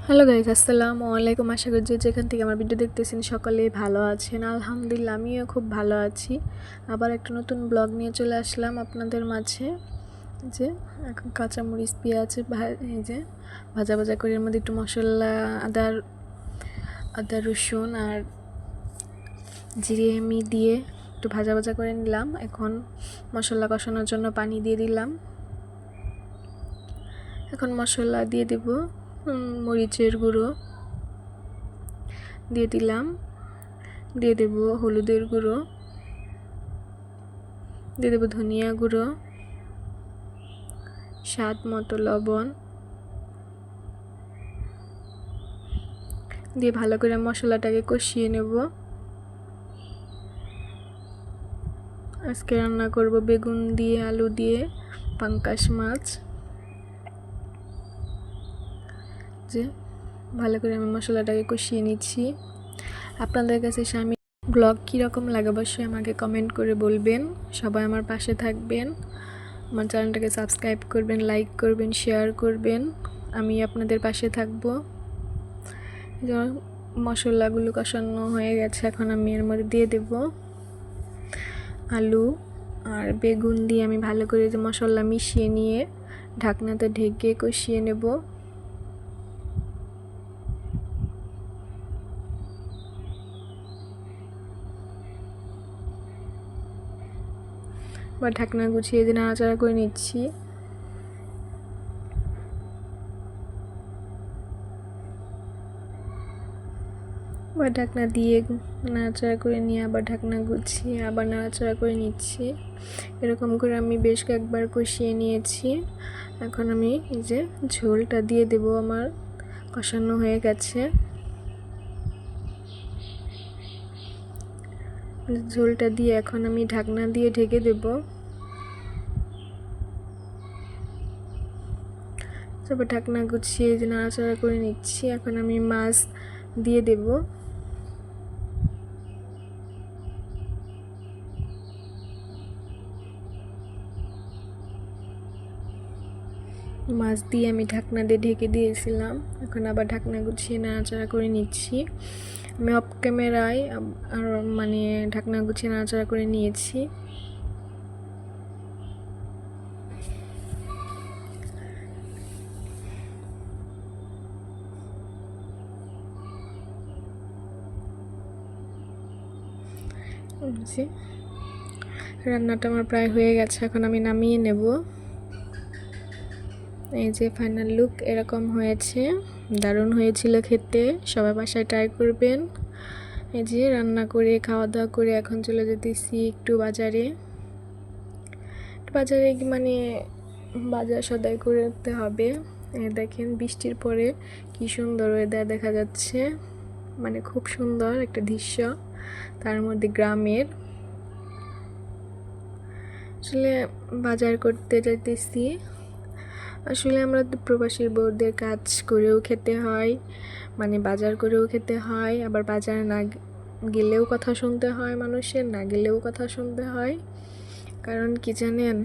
Hello guys, আসসালামু আলাইকুম। আশা করি যে যেখান থেকে আমার ভিডিও দেখতেছেন সকলেই ভালো আছেন। আলহামদুলিল্লাহ আমিও খুব ভালো আছি। আবার একটা নতুন ব্লগ নিয়ে চলে আসলাম আপনাদের মাঝে। যে এখন কাঁচামরিচ পেঁয়াজ এই যে ভাজা ভাজা করে এর মধ্যে একটু মশলা আদা রসুন আর জিরে দিয়ে একটু ভাজা ভাজা করে নিলাম। এখন মশলা কষানোর জন্য পানি দিয়ে দিলাম। এখন মশলা দিয়ে দেব, মরিচের গুঁড়ো দিয়ে দিলাম, দিয়ে দেব হলুদের গুঁড়ো, দিয়ে দেব ধনিয়া গুঁড়ো, স্বাদ মতো লবণ দিয়ে ভালো করে মশলাটাকে কষিয়ে নেব। আজকে রান্না করব বেগুন দিয়ে আলু দিয়ে পাঙ্কাশ মাছ। যে ভালো করে আমি মশলাটাকে কষিয়ে নিচ্ছি। আপনাদের কাছে স্বামী ব্লগ কীরকম লাগে অবশ্যই আমাকে কমেন্ট করে বলবেন। সবাই আমার পাশে থাকবেন, আমার চ্যানেলটাকে সাবস্ক্রাইব করবেন, লাইক করবেন, শেয়ার করবেন। আমি আপনাদের পাশে থাকবো। মশলাগুলো কষানো হয়ে গেছে, এখন আমি এর মধ্যে দিয়ে দেব আলু আর বেগুন দিয়ে আমি ভালো করে যে মশলা মিশিয়ে নিয়ে ঢাকনাতে ঢেকে কষিয়ে নেব। বা ঢাকনা গুছিয়ে যে নাড়াচাড়া করে নিচ্ছি। বা ঢাকনা দিয়ে নাড়াচাড়া করে নিয়ে আবার ঢাকনা গুছিয়ে আবার নাড়াচাড়া করে নিচ্ছি। এরকম করে আমি বেশ কয়েকবার কষিয়ে নিয়েছি। এখন আমি এই যে ঝোলটা দিয়ে দেব, আমার কষানো হয়ে গেছে। ঝোলটা দিয়ে এখন আমি ঢাকনা দিয়ে ঢেকে দেব। তারপর ঢাকনা গুছিয়ে যে নাড়াচাড়া করে নিচ্ছি। এখন আমি মাছ দিয়ে দেব। মাছ দিয়ে আমি ঢাকনা দিয়ে ঢেকে দিয়েছিলাম। এখন আবার ঢাকনা গুছিয়ে নাড়াচাড়া করে নিচ্ছি। আমি অফ ক্যামেরায় আর মানে ঢাকনা গুছিয়ে নাড়াচাড়া করে নিয়েছি। রান্নাটা আমার প্রায় হয়ে গেছে, এখন আমি নামিয়ে নেব। এই যে ফাইনাল লুক এরকম হয়েছে, দারুণ হয়েছিল খেতে। সবাই বাসায় ট্রাই করবেন। এই যে রান্না করে খাওয়া দাওয়া করে এখন চলে যেতেছি একটু বাজারে। মানে বাজার সদাই করতে হবে। দেখেন বৃষ্টির পরে কি সুন্দর ওয়েদার দেখা যাচ্ছে, মানে খুব সুন্দর একটা দৃশ্য, তার মধ্যে গ্রামের। আসলে বাজার করতে যাইতেছি। আসলে আমরা তো প্রবাসী বউদের কাজ করেও খেতে হয়, মানে বাজার করেও খেতে হয়, আবার বাজার না গেলেও কথা শুনতে হয়, মানুষের না গেলেও কথা শুনতে হয়। কারণ কি জানেন,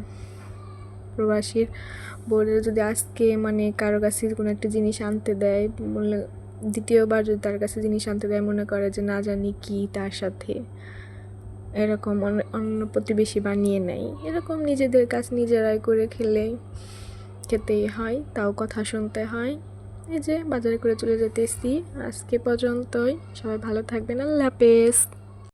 প্রবাসীর বউরা যদি আজকে মানে কারো কাছে কোনো একটা জিনিস আনতে দেয়, বলে দ্বিতীয়বার যদি তার কাছে জিনিস আনতে দেয়, মনে করে যে না জানি কি তার সাথে, এরকম অন্য প্রতিবেশী বানিয়ে নেয়। এরকম নিজেদের কাজ নিজেরাই করে খেতেই হয়, তাও কথা শুনতে হয়। এই যে বাজারে করে চলে যেতেছি। আজকে পর্যন্তই, সবাই ভালো থাকবেন। আল্লাহ হাফেজ।